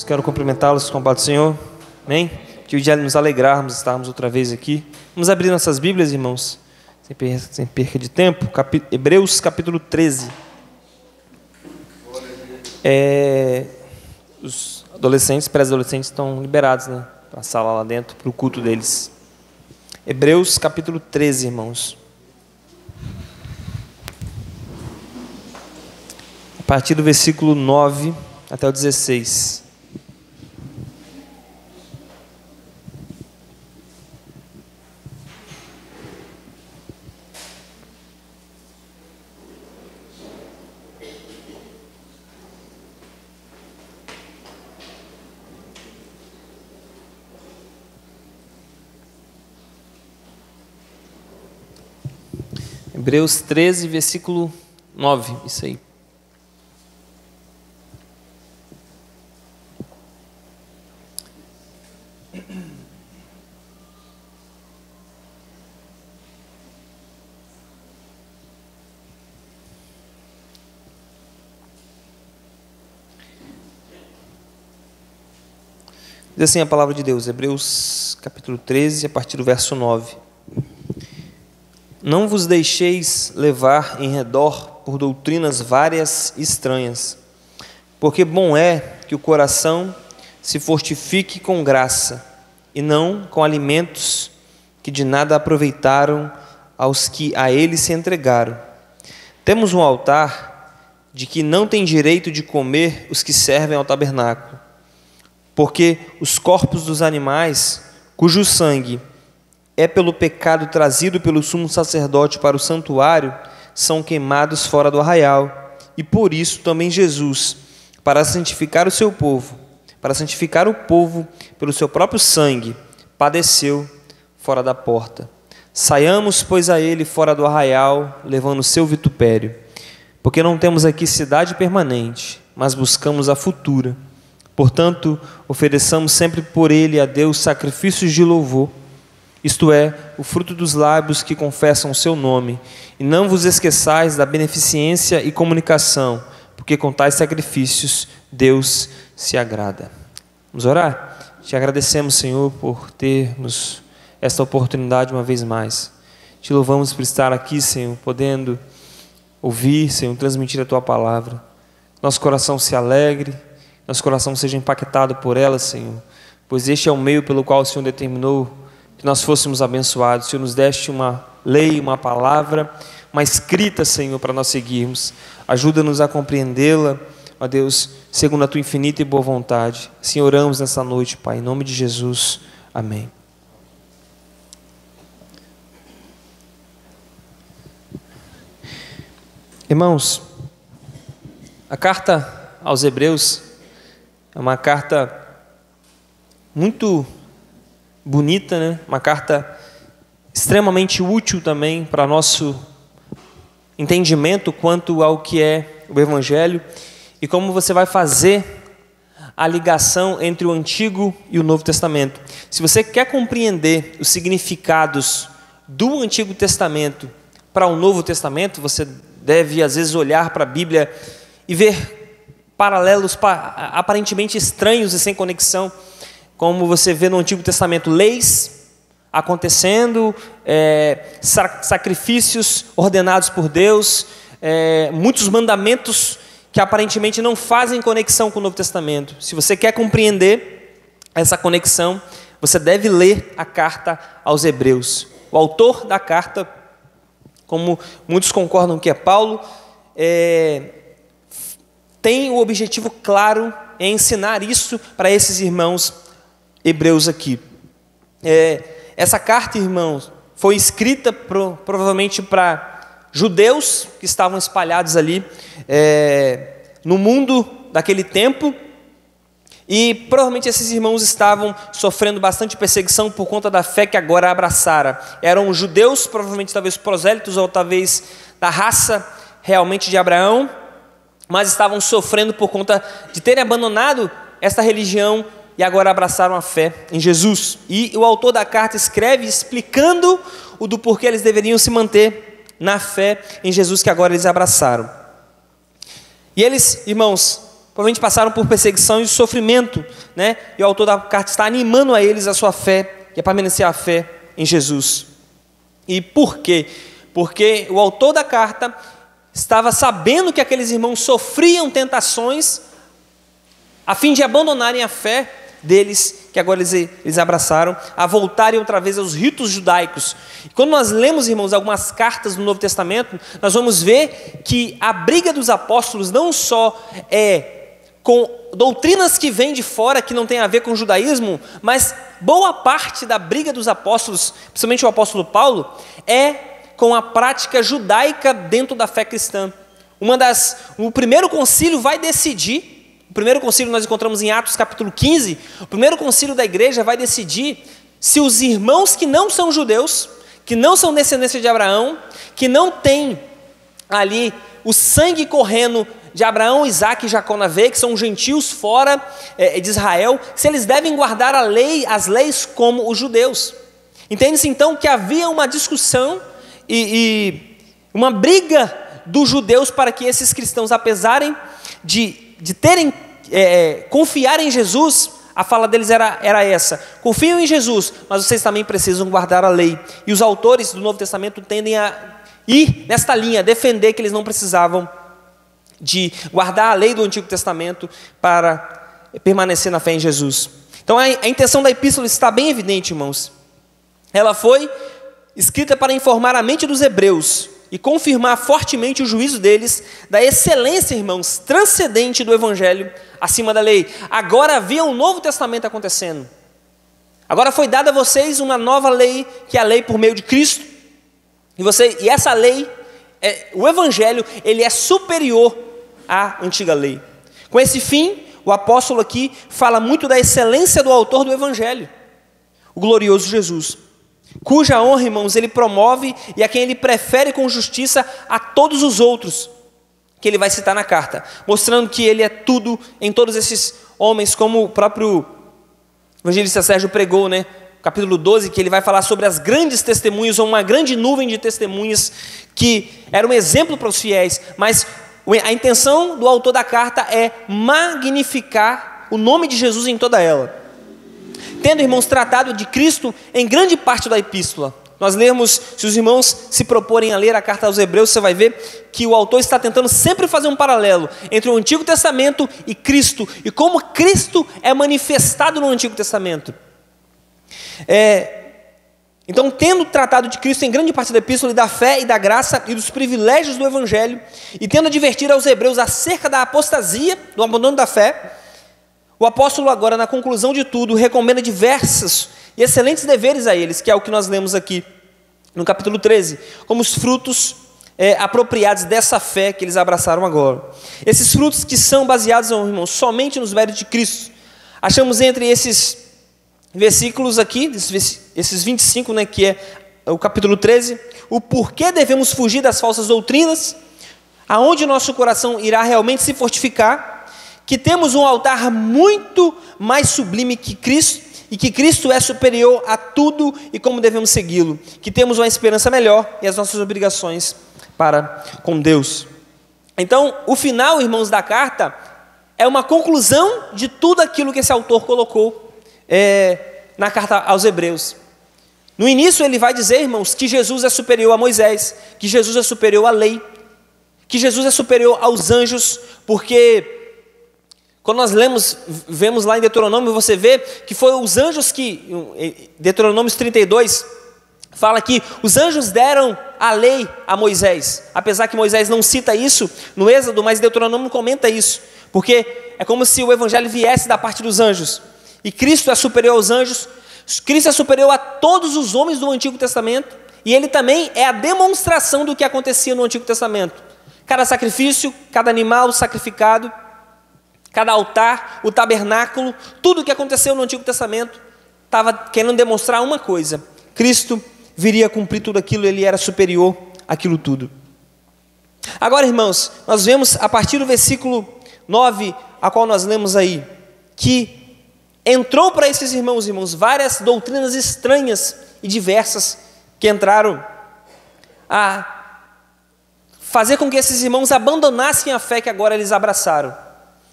Quero cumprimentá-los com a paz do Senhor, amém? Que o dia de nos alegrarmos, estarmos outra vez aqui. Vamos abrir nossas Bíblias, irmãos, sem perca de tempo. Hebreus capítulo 13. Os adolescentes, pré-adolescentes estão liberados, né? Para a sala lá dentro, para o culto deles. Hebreus capítulo 13, irmãos. A partir do versículo 9 até o 16. Hebreus 13, versículo 9, isso aí. Diz assim a palavra de Deus, Hebreus capítulo 13, a partir do verso 9. Não vos deixeis levar em redor por doutrinas várias e estranhas, porque bom é que o coração se fortifique com graça, e não com alimentos que de nada aproveitaram aos que a ele se entregaram. Temos um altar de que não tem direito de comer os que servem ao tabernáculo, porque os corpos dos animais, cujo sangue é pelo pecado trazido pelo sumo sacerdote para o santuário, são queimados fora do arraial. E por isso também Jesus, para santificar o seu povo, para santificar o povo pelo seu próprio sangue, padeceu fora da porta. Saiamos, pois, a ele fora do arraial, levando o seu vitupério. Porque não temos aqui cidade permanente, mas buscamos a futura. Portanto, ofereçamos sempre por ele a Deus sacrifícios de louvor, isto é, o fruto dos lábios que confessam o seu nome. E não vos esqueçais da beneficência e comunicação, porque com tais sacrifícios Deus se agrada. Vamos orar? Te agradecemos, Senhor, por termos esta oportunidade uma vez mais. Te louvamos por estar aqui, Senhor, podendo ouvir, Senhor, transmitir a Tua palavra. Nosso coração se alegre, nosso coração seja impactado por ela, Senhor, pois este é o meio pelo qual o Senhor determinou que nós fôssemos abençoados. O Senhor nos deste uma lei, uma palavra, uma escrita, Senhor, para nós seguirmos. Ajuda-nos a compreendê-la, ó Deus, segundo a Tua infinita e boa vontade. Assim oramos nessa noite, Pai, em nome de Jesus. Amém. Irmãos, a carta aos Hebreus é uma carta muito bonita, né? Uma carta extremamente útil também para nosso entendimento quanto ao que é o Evangelho e como você vai fazer a ligação entre o Antigo e o Novo Testamento. Se você quer compreender os significados do Antigo Testamento para o Novo Testamento, você deve às vezes olhar para a Bíblia e ver paralelos aparentemente estranhos e sem conexão, como você vê no Antigo Testamento, leis acontecendo, sacrifícios ordenados por Deus, muitos mandamentos que aparentemente não fazem conexão com o Novo Testamento. Se você quer compreender essa conexão, você deve ler a carta aos Hebreus. O autor da carta, como muitos concordam que é Paulo, tem o objetivo claro em ensinar isso para esses irmãos hebreus aqui. Essa carta, irmãos, foi escrita provavelmente para judeus que estavam espalhados ali no mundo daquele tempo, e provavelmente esses irmãos estavam sofrendo bastante perseguição por conta da fé que agora abraçaram. Eram judeus, provavelmente talvez prosélitos ou talvez da raça realmente de Abraão, mas estavam sofrendo por conta de terem abandonado esta religião e agora abraçaram a fé em Jesus. E o autor da carta escreve explicando o do porquê eles deveriam se manter na fé em Jesus que agora eles abraçaram. E eles, irmãos, provavelmente passaram por perseguição e sofrimento, né? E o autor da carta está animando a eles a sua fé e a permanecer a fé em Jesus. E por quê? Porque o autor da carta estava sabendo que aqueles irmãos sofriam tentações a fim de abandonarem a fé deles, que agora eles abraçaram, a voltarem outra vez aos ritos judaicos. E quando nós lemos, irmãos, algumas cartas do Novo Testamento, nós vamos ver que a briga dos apóstolos não só é com doutrinas que vêm de fora, que não tem a ver com o judaísmo, mas boa parte da briga dos apóstolos, principalmente o apóstolo Paulo, é com a prática judaica dentro da fé cristã. O primeiro concílio vai decidir. O primeiro concílio nós encontramos em Atos capítulo 15, o primeiro concílio da igreja vai decidir se os irmãos que não são judeus, que não são descendência de Abraão, que não têm ali o sangue correndo de Abraão, Isaac e Jacó na veia, que são gentios fora de Israel, se eles devem guardar as leis como os judeus. Entende-se então que havia uma discussão e uma briga dos judeus para que esses cristãos, apesar de terem, confiar em Jesus, a fala deles era essa: confiam em Jesus, mas vocês também precisam guardar a lei. E os autores do Novo Testamento tendem a ir nesta linha, defender que eles não precisavam de guardar a lei do Antigo Testamento para permanecer na fé em Jesus. Então a intenção da epístola está bem evidente, irmãos. Ela foi escrita para informar a mente dos hebreus e confirmar fortemente o juízo deles da excelência, irmãos, transcendente do Evangelho acima da lei. Agora havia um novo testamento acontecendo. Agora foi dada a vocês uma nova lei, que é a lei por meio de Cristo. E essa lei, o Evangelho, ele é superior à antiga lei. Com esse fim, o apóstolo aqui fala muito da excelência do autor do Evangelho, o glorioso Jesus, cuja honra, irmãos, ele promove e a quem ele prefere com justiça a todos os outros, que ele vai citar na carta, mostrando que ele é tudo em todos esses homens, como o próprio evangelista Sérgio pregou, né? Capítulo 12, que ele vai falar sobre as grandes testemunhas, ou uma grande nuvem de testemunhas, que era um exemplo para os fiéis, mas a intenção do autor da carta é magnificar o nome de Jesus em toda ela. Tendo, irmãos, tratado de Cristo em grande parte da epístola. Nós lemos, se os irmãos se proporem a ler a carta aos Hebreus, você vai ver que o autor está tentando sempre fazer um paralelo entre o Antigo Testamento e Cristo, e como Cristo é manifestado no Antigo Testamento. Então, tendo tratado de Cristo em grande parte da epístola, e da fé e da graça e dos privilégios do Evangelho, e tendo advertido aos Hebreus acerca da apostasia, do abandono da fé, o apóstolo agora, na conclusão de tudo, recomenda diversos e excelentes deveres a eles, que é o que nós lemos aqui no capítulo 13, como os frutos apropriados dessa fé que eles abraçaram agora. Esses frutos que são baseados, irmãos, somente nos méritos de Cristo. Achamos entre esses versículos aqui, esses 25, né, que é o capítulo 13, o porquê devemos fugir das falsas doutrinas, aonde nosso coração irá realmente se fortificar, que temos um altar muito mais sublime que Cristo, e que Cristo é superior a tudo e como devemos segui-lo, que temos uma esperança melhor e as nossas obrigações para com Deus. Então, o final, irmãos, da carta é uma conclusão de tudo aquilo que esse autor colocou na carta aos Hebreus. No início ele vai dizer, irmãos, que Jesus é superior a Moisés, que Jesus é superior à lei, que Jesus é superior aos anjos, porque quando nós vemos lá em Deuteronômio, você vê que foi os anjos que, Deuteronômio 32, fala que os anjos deram a lei a Moisés, apesar que Moisés não cita isso no Êxodo, mas Deuteronômio comenta isso, porque é como se o evangelho viesse da parte dos anjos, e Cristo é superior aos anjos, Cristo é superior a todos os homens do Antigo Testamento, e ele também é a demonstração do que acontecia no Antigo Testamento. Cada sacrifício, cada animal sacrificado, cada altar, o tabernáculo, tudo o que aconteceu no Antigo Testamento estava querendo demonstrar uma coisa: Cristo viria a cumprir tudo aquilo, ele era superior àquilo tudo. Agora, irmãos, nós vemos a partir do versículo 9, a qual nós lemos aí, que entrou para esses irmãos, várias doutrinas estranhas e diversas que entraram a fazer com que esses irmãos abandonassem a fé que agora eles abraçaram.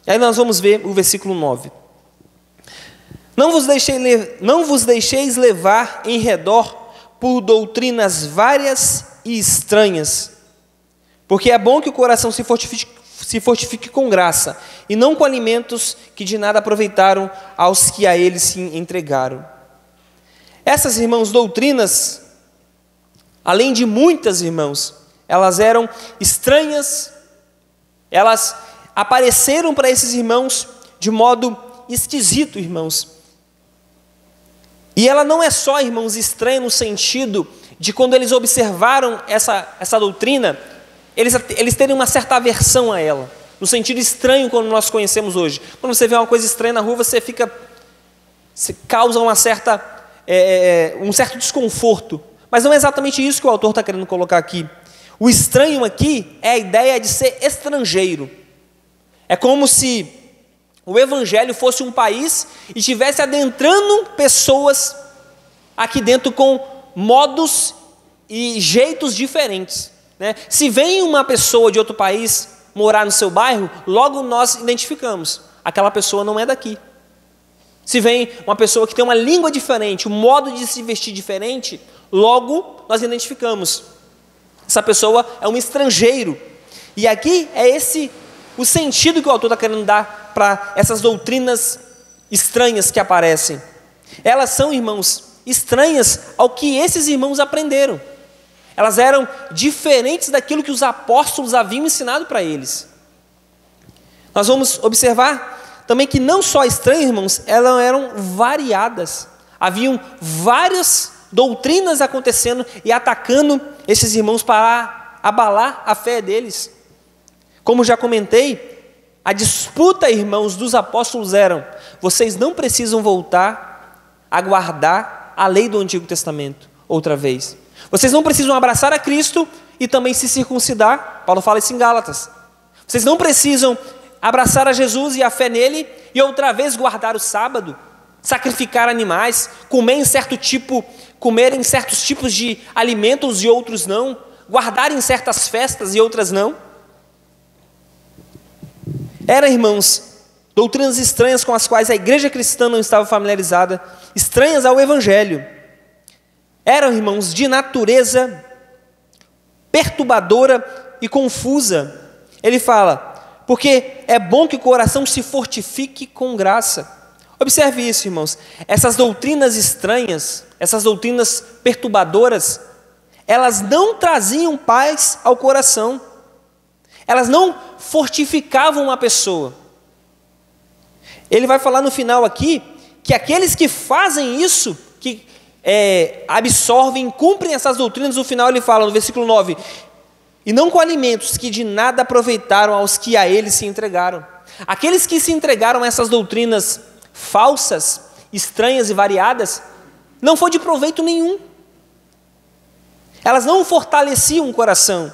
Aí nós vamos ver o versículo 9. Não vos deixeis levar em redor por doutrinas várias e estranhas, porque é bom que o coração se fortifique com graça, e não com alimentos que de nada aproveitaram aos que a eles se entregaram. Essas, irmãos, doutrinas, além de muitas, irmãos, elas eram estranhas, elas apareceram para esses irmãos de modo esquisito, irmãos. E ela não é só, irmãos, estranha no sentido de quando eles observaram essa doutrina, eles terem uma certa aversão a ela, no sentido estranho como nós conhecemos hoje. Quando você vê uma coisa estranha na rua, você causa um certo desconforto. Mas não é exatamente isso que o autor está querendo colocar aqui. O estranho aqui é a ideia de ser estrangeiro. É como se o evangelho fosse um país e estivesse adentrando pessoas aqui dentro com modos e jeitos diferentes, né? Se vem uma pessoa de outro país morar no seu bairro, logo nós identificamos, aquela pessoa não é daqui. Se vem uma pessoa que tem uma língua diferente, um modo de se vestir diferente, logo nós identificamos, essa pessoa é um estrangeiro. E aqui é esse o sentido que o autor está querendo dar para essas doutrinas estranhas que aparecem. Elas são, irmãos, estranhas ao que esses irmãos aprenderam. Elas eram diferentes daquilo que os apóstolos haviam ensinado para eles. Nós vamos observar também que não só estranhas, irmãos, elas eram variadas. Haviam várias doutrinas acontecendo e atacando esses irmãos para abalar a fé deles. Como já comentei, a disputa, irmãos, dos apóstolos era: vocês não precisam voltar a guardar a lei do Antigo Testamento outra vez. Vocês não precisam abraçar a Cristo e também se circuncidar. Paulo fala isso em Gálatas. Vocês não precisam abraçar a Jesus e a fé nele e outra vez guardar o sábado, sacrificar animais, comer em certos tipos de alimentos e outros não, guardar em certas festas e outras não. Eram, irmãos, doutrinas estranhas com as quais a igreja cristã não estava familiarizada, estranhas ao evangelho. Eram, irmãos, de natureza perturbadora e confusa. Ele fala, porque é bom que o coração se fortifique com graça. Observe isso, irmãos. Essas doutrinas estranhas, essas doutrinas perturbadoras, elas não traziam paz ao coração. Elas não fortificavam uma pessoa. Ele vai falar no final aqui que aqueles que fazem isso, que absorvem, cumprem essas doutrinas, no final ele fala no versículo 9, e não com alimentos que de nada aproveitaram aos que a eles se entregaram. Aqueles que se entregaram a essas doutrinas falsas, estranhas e variadas, não foi de proveito nenhum. Elas não fortaleciam o coração.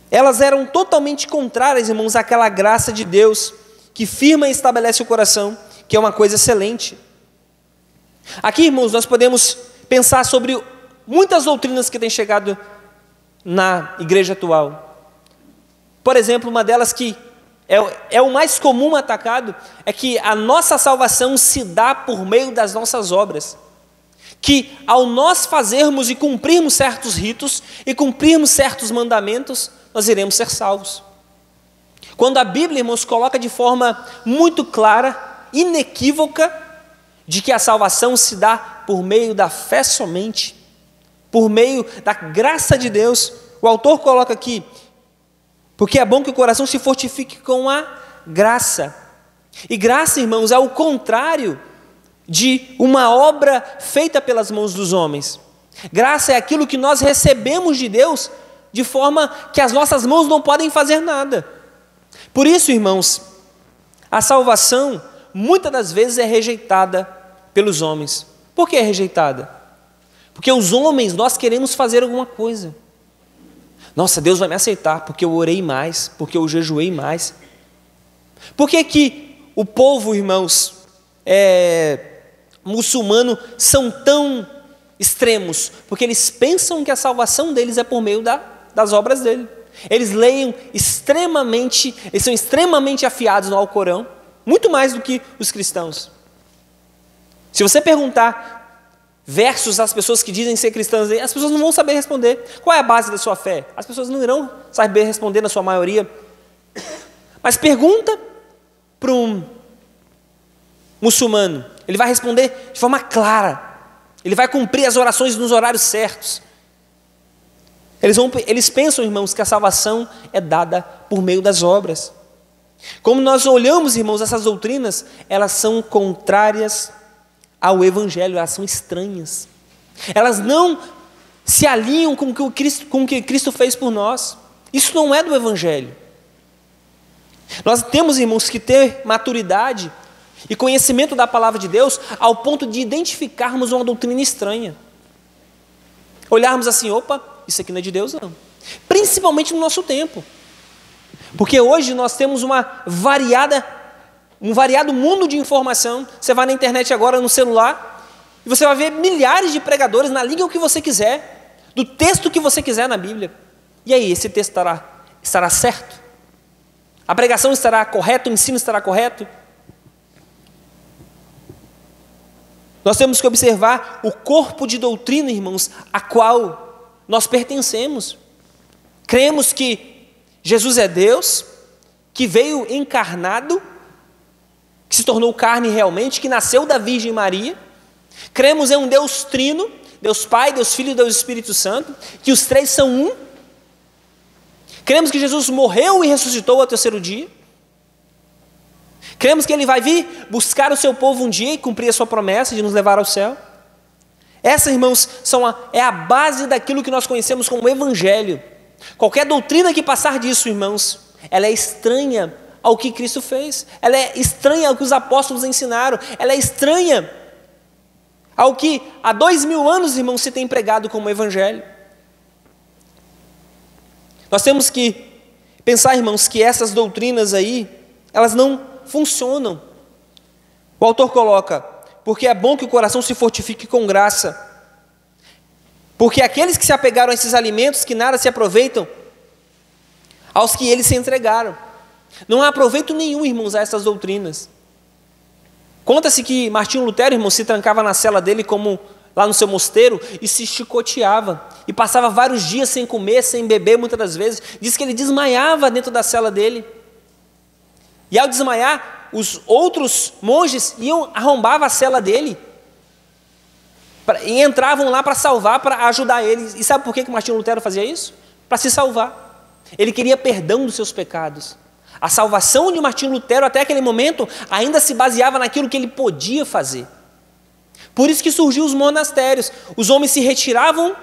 Elas eram totalmente contrárias, irmãos, àquela graça de Deus que firma e estabelece o coração, que é uma coisa excelente. Aqui, irmãos, nós podemos pensar sobre muitas doutrinas que têm chegado na igreja atual. Por exemplo, uma delas que é o mais comum atacado, é que a nossa salvação se dá por meio das nossas obras. Que ao nós fazermos e cumprirmos certos ritos e cumprirmos certos mandamentos, nós iremos ser salvos. Quando a Bíblia, irmãos, coloca de forma muito clara, inequívoca, de que a salvação se dá por meio da fé somente, por meio da graça de Deus. O autor coloca aqui, porque é bom que o coração se fortifique com a graça. E graça, irmãos, é o contrário de uma obra feita pelas mãos dos homens. Graça é aquilo que nós recebemos de Deus, de forma que as nossas mãos não podem fazer nada. Por isso, irmãos, a salvação muitas das vezes é rejeitada pelos homens. Por que é rejeitada? Porque os homens, nós queremos fazer alguma coisa. Nossa, Deus vai me aceitar porque eu orei mais, porque eu jejuei mais. Por que que o povo, irmãos, muçulmano são tão extremos? Porque eles pensam que a salvação deles é por meio das obras dele. eles são extremamente afiados no Alcorão, muito mais do que os cristãos. Se você perguntar versos às pessoas que dizem ser cristãs, as pessoas não vão saber responder. Qual é a base da sua fé? As pessoas não irão saber responder na sua maioria. Mas pergunta para um muçulmano, ele vai responder de forma clara, ele vai cumprir as orações nos horários certos. Eles pensam, irmãos, que a salvação é dada por meio das obras. Como nós olhamos, irmãos, essas doutrinas, elas são contrárias ao Evangelho, elas são estranhas. Elas não se alinham com o que Cristo fez por nós. Isso não é do Evangelho. Nós temos, irmãos, que ter maturidade e conhecimento da palavra de Deus ao ponto de identificarmos uma doutrina estranha. Olharmos assim, opa, isso aqui não é de Deus não. Principalmente no nosso tempo. Porque hoje nós temos um variado mundo de informação. Você vai na internet agora, no celular, e você vai ver milhares de pregadores na língua que você quiser, do texto que você quiser na Bíblia. E aí, esse texto estará certo? A pregação estará correta, o ensino estará correto? Nós temos que observar o corpo de doutrina, irmãos, a qual nós pertencemos. Cremos que Jesus é Deus, que veio encarnado, que se tornou carne realmente, que nasceu da Virgem Maria. Cremos em um Deus trino, Deus Pai, Deus Filho e Deus Espírito Santo, que os três são um. Cremos que Jesus morreu e ressuscitou ao terceiro dia. Cremos que Ele vai vir buscar o seu povo um dia e cumprir a sua promessa de nos levar ao céu. Essa, irmãos, é a base daquilo que nós conhecemos como Evangelho. Qualquer doutrina que passar disso, irmãos, ela é estranha ao que Cristo fez. Ela é estranha ao que os apóstolos ensinaram. Ela é estranha ao que há 2000 anos, irmãos, se tem pregado como Evangelho. Nós temos que pensar, irmãos, que essas doutrinas aí, elas não funcionam. O autor coloca, porque é bom que o coração se fortifique com graça, porque aqueles que se apegaram a esses alimentos que nada se aproveitam, aos que eles se entregaram. Não há aproveito nenhum, irmãos, a essas doutrinas. Conta-se que Martinho Lutero, irmãos, se trancava na cela dele como lá no seu mosteiro e se chicoteava e passava vários dias sem comer, sem beber, muitas das vezes. Diz que ele desmaiava dentro da cela dele. E ao desmaiar, os outros monges arrombavam a cela dele e entravam lá para salvar, para ajudar ele. E sabe por que Martinho Lutero fazia isso? Para se salvar. Ele queria perdão dos seus pecados. A salvação de Martinho Lutero até aquele momento ainda se baseava naquilo que ele podia fazer. Por isso que surgiu os monastérios. Os homens se retiravam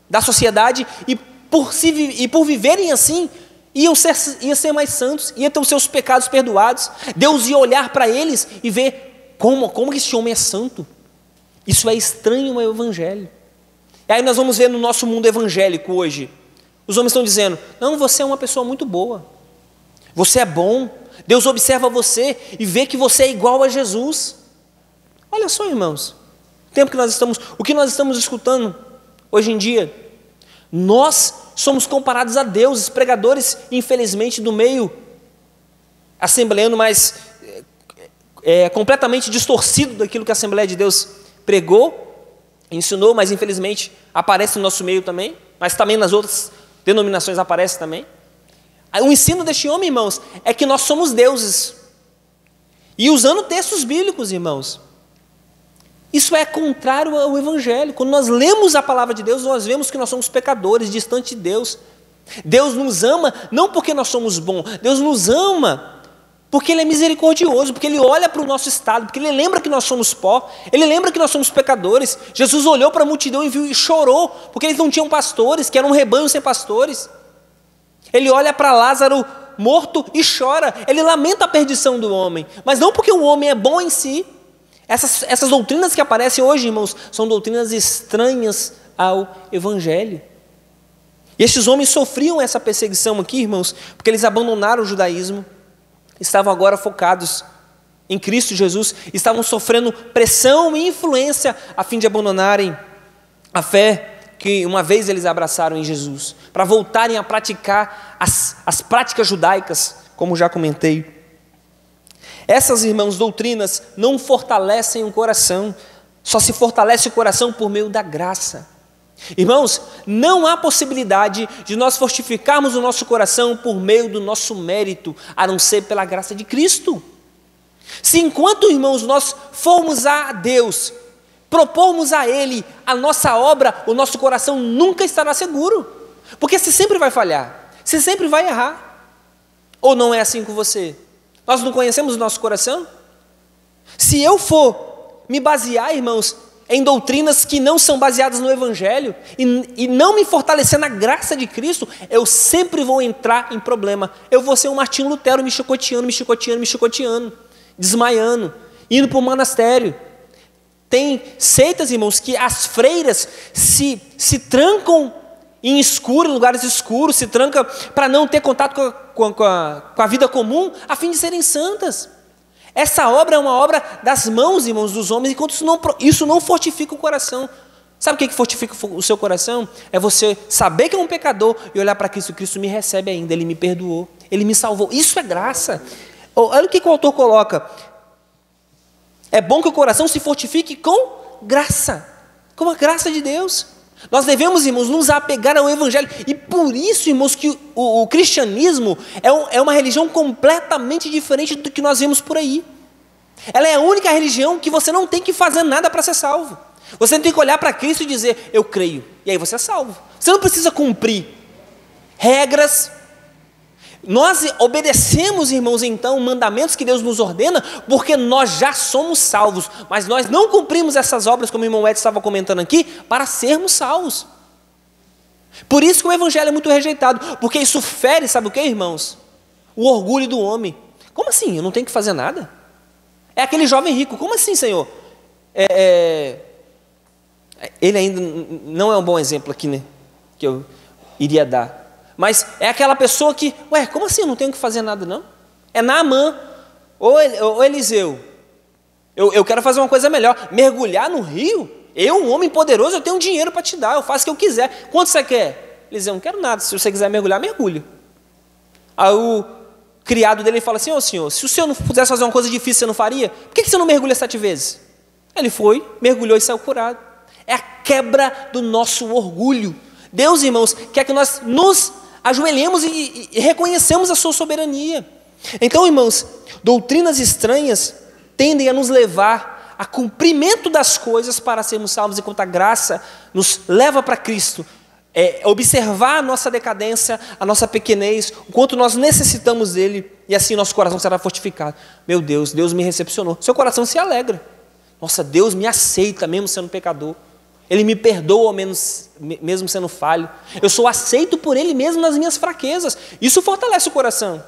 da sociedade e por viverem assim, iam ser mais santos, iam ter os seus pecados perdoados. Deus ia olhar para eles e ver como que esse homem é santo. Isso é estranho ao Evangelho. E aí nós vamos ver no nosso mundo evangélico hoje, os homens estão dizendo, não, você é uma pessoa muito boa, você é bom, Deus observa você e vê que você é igual a Jesus. Olha só, irmãos, o que nós estamos escutando hoje em dia, nós somos comparados a deuses, pregadores, infelizmente, do meio assembleano, mas completamente distorcido daquilo que a Assembleia de Deus pregou, ensinou, mas infelizmente aparece no nosso meio também, mas também nas outras denominações aparece também. O ensino deste homem, irmãos, é que nós somos deuses. E usando textos bíblicos, irmãos, isso é contrário ao Evangelho. Quando nós lemos a palavra de Deus, nós vemos que nós somos pecadores, distantes de Deus. Deus nos ama não porque nós somos bons, Deus nos ama porque Ele é misericordioso, porque Ele olha para o nosso estado, porque Ele lembra que nós somos pó, Ele lembra que nós somos pecadores. Jesus olhou para a multidão e viu e chorou, porque eles não tinham pastores, que era um rebanho sem pastores. Ele olha para Lázaro morto e chora, Ele lamenta a perdição do homem, mas não porque o homem é bom em si. Essas doutrinas que aparecem hoje, irmãos, são doutrinas estranhas ao Evangelho. E estes homens sofriam essa perseguição aqui, irmãos, porque eles abandonaram o judaísmo, estavam agora focados em Cristo Jesus, estavam sofrendo pressão e influência a fim de abandonarem a fé que uma vez eles abraçaram em Jesus, para voltarem a praticar as práticas judaicas, como já comentei. Essas, irmãos, doutrinas não fortalecem o coração, só se fortalece o coração por meio da graça. Irmãos, não há possibilidade de nós fortificarmos o nosso coração por meio do nosso mérito, a não ser pela graça de Cristo. Se enquanto, irmãos, nós formos a Deus, propormos a Ele a nossa obra, o nosso coração nunca estará seguro, porque você sempre vai falhar, você sempre vai errar. Ou não é assim com você? Nós não conhecemos o nosso coração? Se eu for me basear, irmãos, em doutrinas que não são baseadas no Evangelho e não me fortalecer na graça de Cristo, eu sempre vou entrar em problema. Eu vou ser um Martinho Lutero me chicoteando, desmaiando, indo para o monastério. Tem seitas, irmãos, que as freiras se trancam em escuro, em lugares escuros, se trancam para não ter contato com a vida comum, a fim de serem santas. Essa obra é uma obra das mãos, irmãos, dos homens, enquanto isso não fortifica o coração. Sabe o que fortifica o seu coração? É você saber que é um pecador e olhar para Cristo. Cristo me recebe ainda, Ele me perdoou, Ele me salvou. Isso é graça. Olha o que o autor coloca. É bom que o coração se fortifique com graça, com a graça de Deus. Nós devemos, irmãos, nos apegar ao Evangelho. E por isso, irmãos, que o cristianismo é uma religião completamente diferente do que nós vemos por aí. Ela é a única religião que você não tem que fazer nada para ser salvo. Você tem que olhar para Cristo e dizer, eu creio. E aí você é salvo. Você não precisa cumprir regras. Nós obedecemos, irmãos, então, mandamentos que Deus nos ordena, porque nós já somos salvos, mas nós não cumprimos essas obras, como o irmão Ed estava comentando aqui, para sermos salvos. Por isso que o Evangelho é muito rejeitado, porque isso fere, sabe o que, irmãos? O orgulho do homem. Como assim? Eu não tenho que fazer nada? É aquele jovem rico. Como assim, Senhor? Ele ainda não é um bom exemplo aqui, né, que eu iria dar. Mas é aquela pessoa que, como assim eu não tenho que fazer nada não? É Naamã, ou Eliseu. Eu quero fazer uma coisa melhor, mergulhar no rio. Eu, um homem poderoso, eu tenho dinheiro para te dar, eu faço o que eu quiser. Quanto você quer? Eliseu, não quero nada, se você quiser mergulhar, mergulhe. Aí o criado dele fala assim, senhor, se o senhor não pudesse fazer uma coisa difícil, você não faria? Por que você não mergulha 7 vezes? Ele foi, mergulhou e saiu curado. É a quebra do nosso orgulho. Deus, irmãos, quer que nós nos ajoelhemos e reconhecemos a sua soberania. Então, irmãos, doutrinas estranhas tendem a nos levar a cumprimento das coisas para sermos salvos, enquanto a graça nos leva para Cristo. Observar a nossa decadência, a nossa pequenez, o quanto nós necessitamos dele, e assim nosso coração será fortificado. Meu Deus, Deus me recepcionou. Seu coração se alegra. Nossa, Deus me aceita mesmo sendo pecador. Ele me perdoa mesmo sendo falho. Eu sou aceito por Ele mesmo nas minhas fraquezas. Isso fortalece o coração.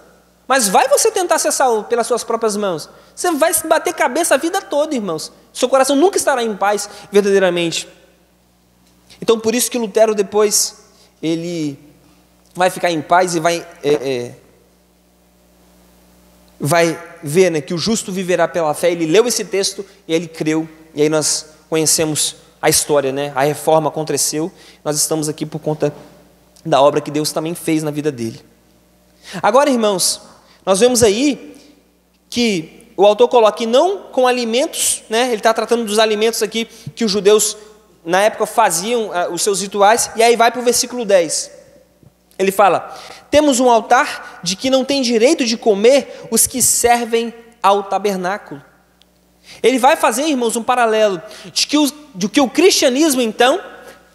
Mas vai você tentar ser salvo pelas suas próprias mãos. Você vai se bater cabeça a vida toda, irmãos. Seu coração nunca estará em paz verdadeiramente. Então por isso que Lutero depois, ele vai ficar em paz e vai ver, né, que o justo viverá pela fé. Ele leu esse texto e ele creu. E aí nós conhecemos a história, né? A reforma aconteceu, nós estamos aqui por conta da obra que Deus também fez na vida dele. Agora, irmãos, nós vemos aí que o autor coloca que não com alimentos, né? Ele está tratando dos alimentos aqui que os judeus na época faziam os seus rituais, e aí vai para o versículo 10. Ele fala, temos um altar de que não tem direito de comer os que servem ao tabernáculo. Ele vai fazer, irmãos, um paralelo de que o cristianismo, então,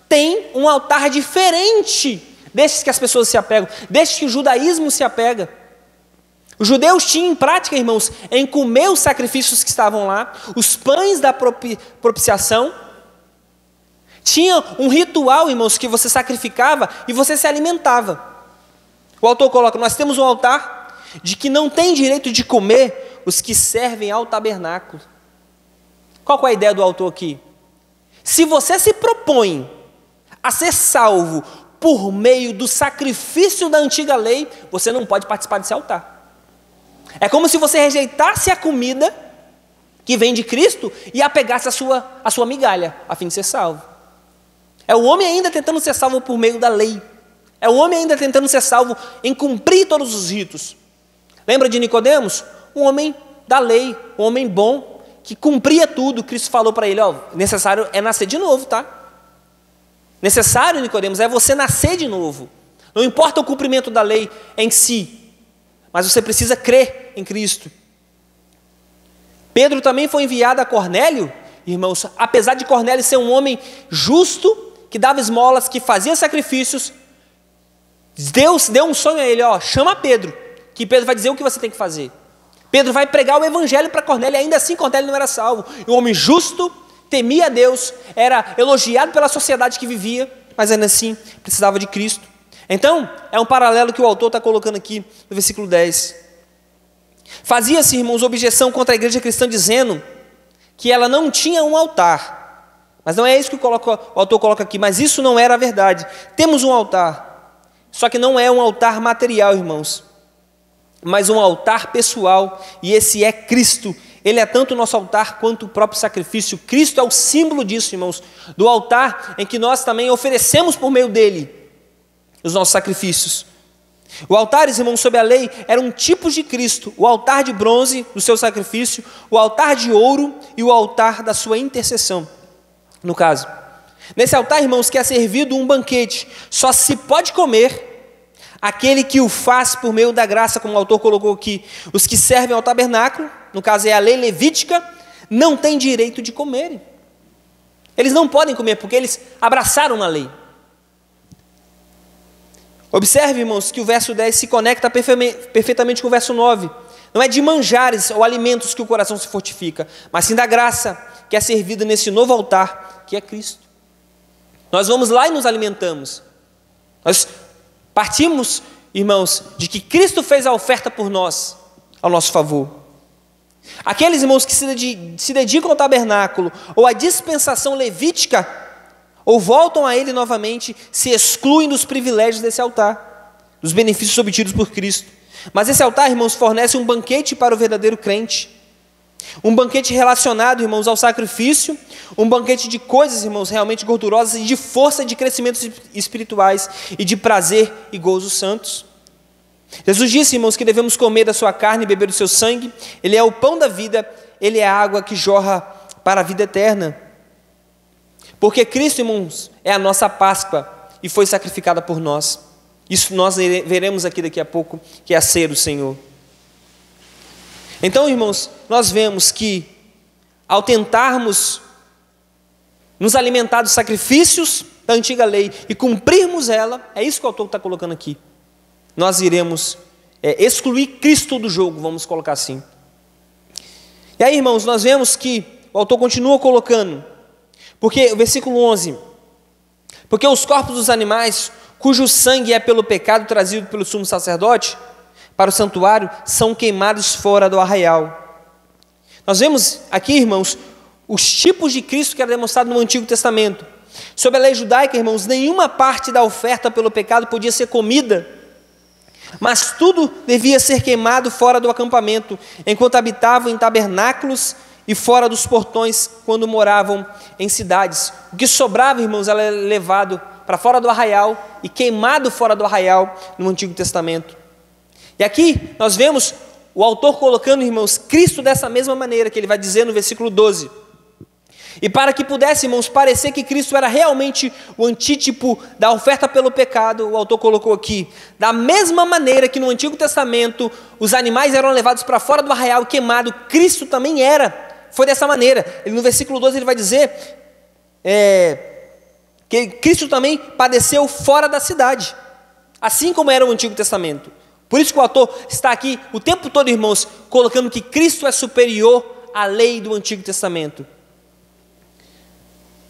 tem um altar diferente desses que as pessoas se apegam, desses que o judaísmo se apega. Os judeus tinham em prática, irmãos, em comer os sacrifícios que estavam lá, os pães da propiciação. Tinha um ritual, irmãos, que você sacrificava e você se alimentava. O autor coloca, nós temos um altar de que não tem direito de comer os que servem ao tabernáculo. Qual é a ideia do autor aqui? Se você se propõe a ser salvo por meio do sacrifício da antiga lei, você não pode participar desse altar. É como se você rejeitasse a comida que vem de Cristo e apegasse a sua migalha, a fim de ser salvo. É o homem ainda tentando ser salvo por meio da lei. É o homem ainda tentando ser salvo em cumprir todos os ritos. Lembra de Nicodemos? Um homem da lei, um homem bom, que cumpria tudo. Cristo falou para ele, necessário é nascer de novo, tá? Necessário, Nicodemos, é você nascer de novo. Não importa o cumprimento da lei em si, mas você precisa crer em Cristo. Pedro também foi enviado a Cornélio, irmãos, apesar de Cornélio ser um homem justo, que dava esmolas, que fazia sacrifícios, Deus deu um sonho a ele, chama Pedro, que Pedro vai dizer o que você tem que fazer. Pedro vai pregar o evangelho para Cornélio, e ainda assim Cornélio não era salvo. E um homem justo, temia a Deus, era elogiado pela sociedade que vivia, mas ainda assim precisava de Cristo. Então, é um paralelo que o autor está colocando aqui no versículo 10. Fazia-se, irmãos, objeção contra a igreja cristã, dizendo que ela não tinha um altar. Mas não é isso que o autor coloca aqui, mas isso não era a verdade. Temos um altar, só que não é um altar material, irmãos, mas um altar pessoal, e esse é Cristo. Ele é tanto o nosso altar quanto o próprio sacrifício. Cristo é o símbolo disso, irmãos, do altar em que nós também oferecemos por meio dele os nossos sacrifícios. O altar, irmãos, sob a lei, era um tipo de Cristo. O altar de bronze do seu sacrifício, o altar de ouro e o altar da sua intercessão. No caso, nesse altar, irmãos, que é servido um banquete, só se pode comer aquele que o faz por meio da graça, como o autor colocou aqui. Os que servem ao tabernáculo, no caso é a lei levítica, não têm direito de comerem. Eles não podem comer porque eles abraçaram a lei. Observe, irmãos, que o verso 10 se conecta perfeitamente com o verso 9. Não é de manjares ou alimentos que o coração se fortifica, mas sim da graça que é servida nesse novo altar, que é Cristo. Nós vamos lá e nos alimentamos. Nós partimos, irmãos, de que Cristo fez a oferta por nós, ao nosso favor. Aqueles irmãos que se dedicam ao tabernáculo ou à dispensação levítica, ou voltam a ele novamente, se excluem dos privilégios desse altar, dos benefícios obtidos por Cristo. Mas esse altar, irmãos, fornece um banquete para o verdadeiro crente. Um banquete relacionado, irmãos, ao sacrifício, um banquete de coisas, irmãos, realmente gordurosas e de força de crescimentos espirituais e de prazer e gozo santos. Jesus disse, irmãos, que devemos comer da sua carne e beber do seu sangue. Ele é o pão da vida, ele é a água que jorra para a vida eterna. Porque Cristo, irmãos, é a nossa Páscoa e foi sacrificada por nós. Isso nós veremos aqui daqui a pouco, que é a ceia do Senhor. Então, irmãos, nós vemos que ao tentarmos nos alimentar dos sacrifícios da antiga lei e cumprirmos ela, é isso que o autor está colocando aqui. Nós iremos excluir Cristo do jogo, vamos colocar assim. E aí, irmãos, nós vemos que o autor continua colocando, porque o versículo 11, porque os corpos dos animais, cujo sangue é pelo pecado trazido pelo sumo sacerdote para o santuário, são queimados fora do arraial. Nós vemos aqui, irmãos, os tipos de Cristo que era demonstrado no Antigo Testamento. Sob a lei judaica, irmãos, nenhuma parte da oferta pelo pecado podia ser comida, mas tudo devia ser queimado fora do acampamento, enquanto habitavam em tabernáculos e fora dos portões, quando moravam em cidades. O que sobrava, irmãos, era levado para fora do arraial e queimado fora do arraial no Antigo Testamento. E aqui nós vemos o autor colocando, irmãos, Cristo dessa mesma maneira, que ele vai dizer no versículo 12. E para que pudesse, irmãos, parecer que Cristo era realmente o antítipo da oferta pelo pecado, o autor colocou aqui, da mesma maneira que no Antigo Testamento os animais eram levados para fora do arraial e queimados, Cristo também foi dessa maneira. No versículo 12 ele vai dizer que Cristo também padeceu fora da cidade, assim como era o Antigo Testamento. Por isso que o autor está aqui o tempo todo, irmãos, colocando que Cristo é superior à lei do Antigo Testamento.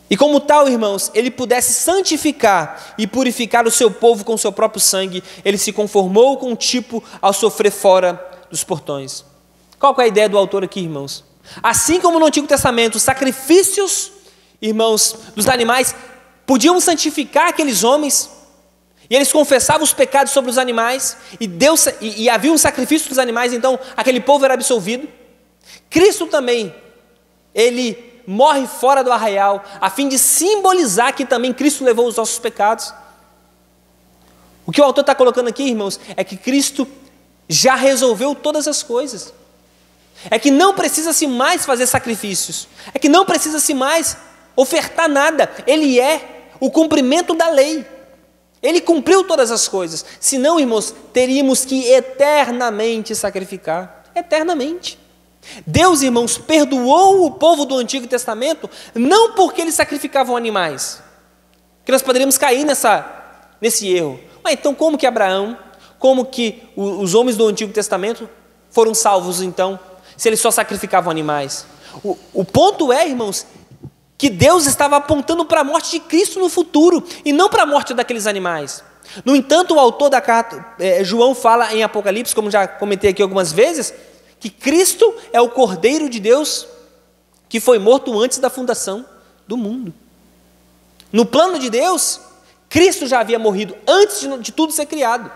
E como tal, irmãos, ele pudesse santificar e purificar o seu povo com o seu próprio sangue, ele se conformou com o tipo ao sofrer fora dos portões. Qual que é a ideia do autor aqui, irmãos? Assim como no Antigo Testamento, os sacrifícios, irmãos, dos animais podiam santificar aqueles homens, e eles confessavam os pecados sobre os animais, e havia um sacrifício dos animais, então aquele povo era absolvido. Cristo também, ele morre fora do arraial, a fim de simbolizar que também Cristo levou os nossos pecados. O que o autor está colocando aqui, irmãos, é que Cristo já resolveu todas as coisas. É que não precisa-se mais fazer sacrifícios. É que não precisa-se mais ofertar nada. Ele é o cumprimento da lei. Ele cumpriu todas as coisas. Senão, irmãos, teríamos que eternamente sacrificar. Eternamente. Deus, irmãos, perdoou o povo do Antigo Testamento não porque eles sacrificavam animais. Que nós poderíamos cair nesse erro. Mas então como que Abraão, como que os homens do Antigo Testamento foram salvos então, se eles só sacrificavam animais? O ponto é, irmãos, que Deus estava apontando para a morte de Cristo no futuro, e não para a morte daqueles animais. No entanto, o autor da carta, João, fala em Apocalipse, como já comentei aqui algumas vezes, que Cristo é o Cordeiro de Deus que foi morto antes da fundação do mundo. No plano de Deus, Cristo já havia morrido antes de tudo ser criado.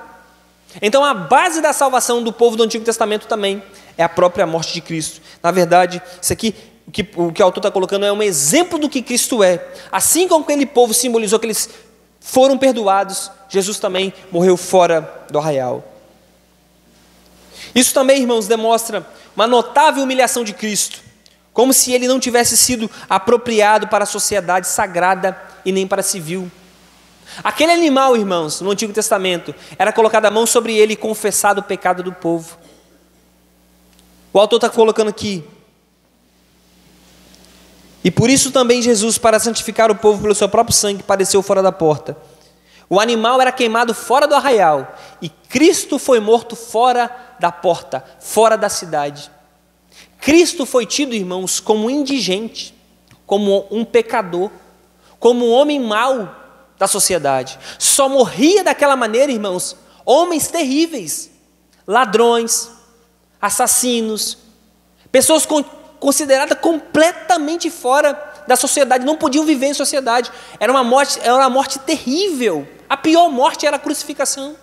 Então a base da salvação do povo do Antigo Testamento também é a própria morte de Cristo. Na verdade, isso aqui, o que o autor está colocando é um exemplo do que Cristo é. Assim como aquele povo simbolizou que eles foram perdoados, Jesus também morreu fora do arraial. Isso também, irmãos, demonstra uma notável humilhação de Cristo, como se ele não tivesse sido apropriado para a sociedade sagrada e nem para a civil. Aquele animal, irmãos, no Antigo Testamento, era colocado a mão sobre ele e confessado o pecado do povo. O autor está colocando aqui: e por isso também Jesus, para santificar o povo pelo seu próprio sangue, padeceu fora da porta. O animal era queimado fora do arraial, e Cristo foi morto fora da porta, fora da cidade. Cristo foi tido, irmãos, como um indigente, como um pecador, como um homem mau da sociedade. Só morria daquela maneira, irmãos, homens terríveis, ladrões, assassinos, pessoas consideradas completamente fora da sociedade, não podiam viver em sociedade. Era uma morte terrível. A pior morte era a crucificação.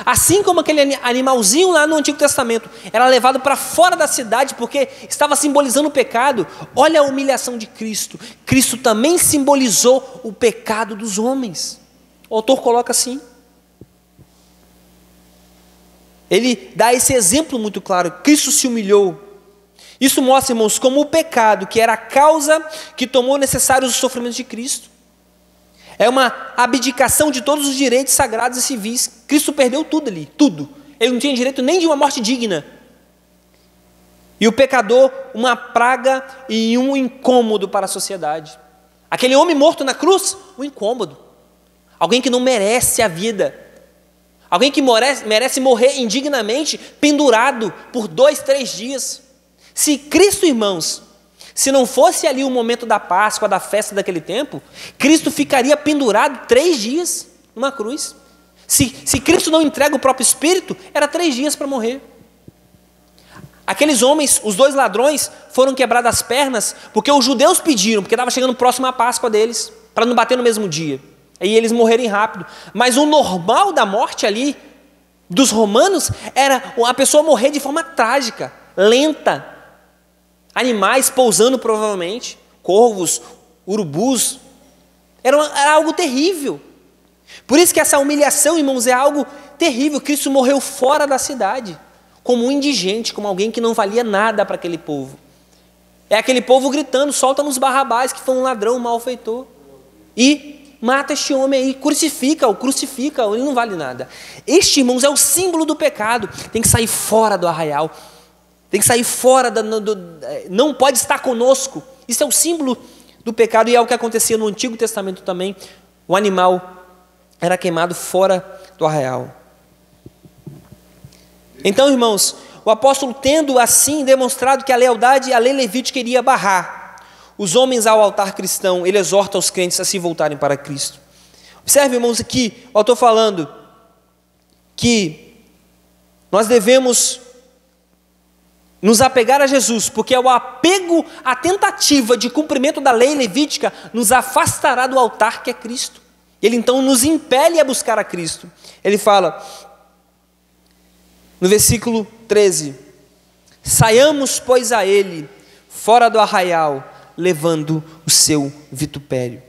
Assim como aquele animalzinho lá no Antigo Testamento era levado para fora da cidade porque estava simbolizando o pecado, olha a humilhação de Cristo. Cristo também simbolizou o pecado dos homens. O autor coloca assim. Ele dá esse exemplo muito claro. Cristo se humilhou. Isso mostra, irmãos, como o pecado, que era a causa que tomou necessários os sofrimentos de Cristo, é uma abdicação de todos os direitos sagrados e civis. Cristo perdeu tudo ali, tudo. Ele não tinha direito nem de uma morte digna. E o pecador, uma praga e um incômodo para a sociedade. Aquele homem morto na cruz, um incômodo. Alguém que não merece a vida. Alguém que merece morrer indignamente, pendurado por 2, 3 dias. Se Cristo, irmãos, se não fosse ali o momento da Páscoa, da festa daquele tempo, Cristo ficaria pendurado 3 dias numa cruz. Se Cristo não entrega o próprio Espírito, era 3 dias para morrer. Aqueles homens, os 2 ladrões, foram quebradas as pernas porque os judeus pediram, porque estava chegando próximo à Páscoa deles, para não bater no mesmo dia. E eles morrerem rápido. Mas o normal da morte ali, dos romanos, era a pessoa morrer de forma trágica, lenta. Animais pousando provavelmente, corvos, urubus, era algo terrível. Por isso que essa humilhação, irmãos, é algo terrível. Cristo morreu fora da cidade, como um indigente, como alguém que não valia nada para aquele povo. É aquele povo gritando: solta-nos Barrabás, que foi um ladrão, um malfeitor. E mata este homem aí, crucifica-o, ele não vale nada. Este, irmãos, é o símbolo do pecado. Tem que sair fora do arraial. Tem que sair fora, não pode estar conosco. Isso é o símbolo do pecado e é o que acontecia no Antigo Testamento também. O animal era queimado fora do arraial. Então, irmãos, o apóstolo, tendo assim demonstrado que a lealdade à lei levítica iria barrar os homens ao altar cristão, ele exorta os crentes a se voltarem para Cristo. Observe, irmãos, aqui eu estou falando que nós devemos nos apegar a Jesus, porque é o apego à tentativa de cumprimento da lei levítica nos afastará do altar que é Cristo. Ele então nos impele a buscar a Cristo. Ele fala no versículo 13: saiamos, pois, a ele, fora do arraial, levando o seu vitupério.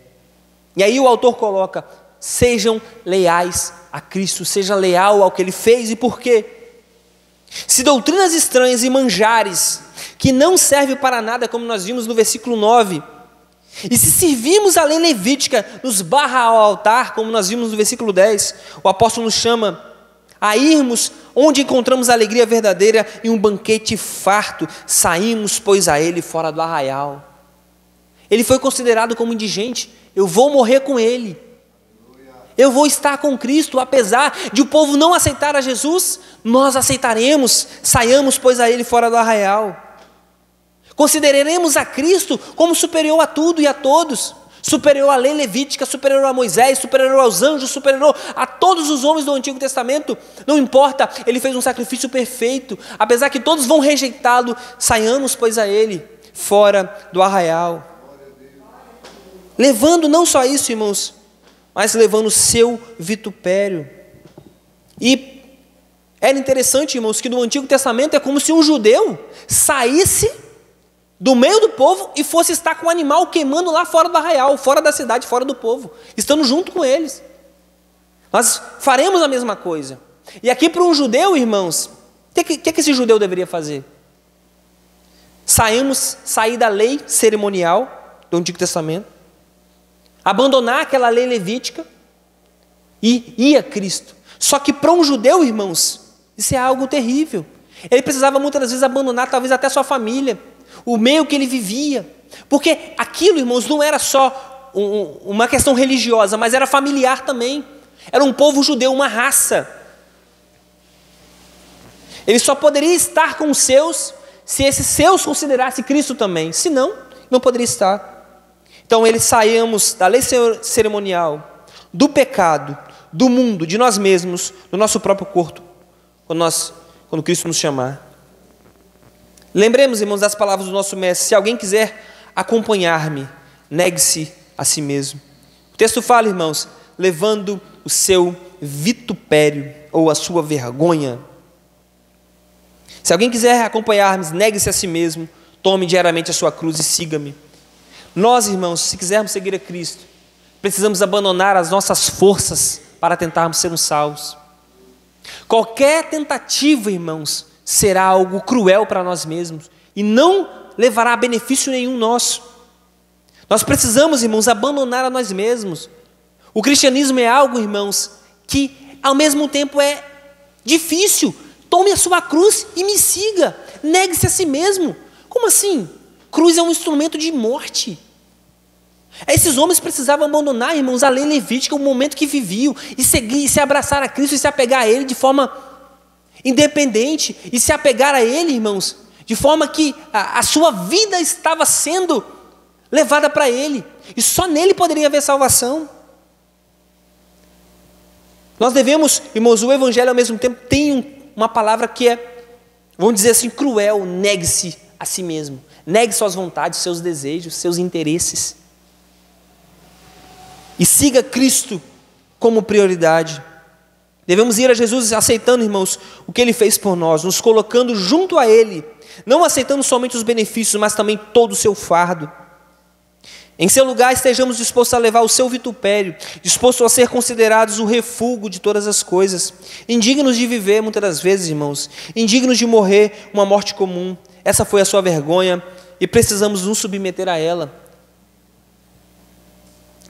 E aí o autor coloca: sejam leais a Cristo, seja leal ao que Ele fez. E por quê? Se doutrinas estranhas e manjares, que não servem para nada, como nós vimos no versículo 9, e se servimos a lei levítica, nos barra ao altar, como nós vimos no versículo 10, o apóstolo nos chama a irmos onde encontramos a alegria verdadeira e um banquete farto. Saímos, pois, a ele fora do arraial. Ele foi considerado como indigente. Eu vou morrer com ele. Eu vou estar com Cristo. Apesar de o povo não aceitar a Jesus, nós aceitaremos. Saiamos, pois, a ele fora do arraial. Consideraremos a Cristo como superior a tudo e a todos. Superior à lei levítica, superior a Moisés, superior aos anjos, superior a todos os homens do Antigo Testamento. Não importa, Ele fez um sacrifício perfeito. Apesar que todos vão rejeitá-lo, saiamos, pois, a Ele fora do arraial. Levando não só isso, irmãos, mas levando o seu vitupério. E era interessante, irmãos, que no Antigo Testamento é como se um judeu saísse do meio do povo e fosse estar com o animal queimando lá fora do arraial, fora da cidade, fora do povo, estando junto com eles. Nós faremos a mesma coisa. E aqui para um judeu, irmãos, o que esse judeu deveria fazer? Sair da lei cerimonial do Antigo Testamento, abandonar aquela lei levítica e ir a Cristo. Só que para um judeu, irmãos, isso é algo terrível. Ele precisava muitas vezes abandonar talvez até sua família, o meio que ele vivia, porque aquilo, irmãos, não era só uma questão religiosa, mas era familiar também. Era um povo judeu, uma raça. Ele só poderia estar com os seus se esses seus considerassem Cristo também, senão não poderia estar. Então eles saímos da lei cerimonial, do pecado, do mundo, de nós mesmos, do nosso próprio corpo, quando Cristo nos chamar. Lembremos, irmãos, das palavras do nosso mestre: se alguém quiser acompanhar-me, negue-se a si mesmo. O texto fala, irmãos, levando o seu vitupério ou a sua vergonha. Se alguém quiser acompanhar-me, negue-se a si mesmo, tome diariamente a sua cruz e siga-me. Nós, irmãos, se quisermos seguir a Cristo, precisamos abandonar as nossas forças para tentarmos ser salvos. Qualquer tentativa, irmãos, será algo cruel para nós mesmos e não levará a benefício nenhum nosso. Nós precisamos, irmãos, abandonar a nós mesmos. O cristianismo é algo, irmãos, que ao mesmo tempo é difícil. Tome a sua cruz e me siga. Negue-se a si mesmo. Como assim? Cruz é um instrumento de morte. Esses homens precisavam abandonar, irmãos, a lei levítica, o momento que viviam, e seguir, e se abraçar a Cristo e se apegar a Ele de forma independente, e se apegar a Ele, irmãos, de forma que a sua vida estava sendo levada para Ele, e só nele poderia haver salvação. Nós devemos, irmãos, o Evangelho ao mesmo tempo tem uma palavra que é, vamos dizer assim, cruel: negue-se a si mesmo, negue suas vontades, seus desejos, seus interesses, e siga Cristo como prioridade. Devemos ir a Jesus aceitando, irmãos, o que Ele fez por nós, nos colocando junto a Ele, não aceitando somente os benefícios, mas também todo o seu fardo. Em seu lugar estejamos dispostos a levar o seu vitupério, dispostos a ser considerados o refúgio de todas as coisas, indignos de viver muitas das vezes, irmãos, indignos de morrer uma morte comum. Essa foi a sua vergonha e precisamos nos submeter a ela.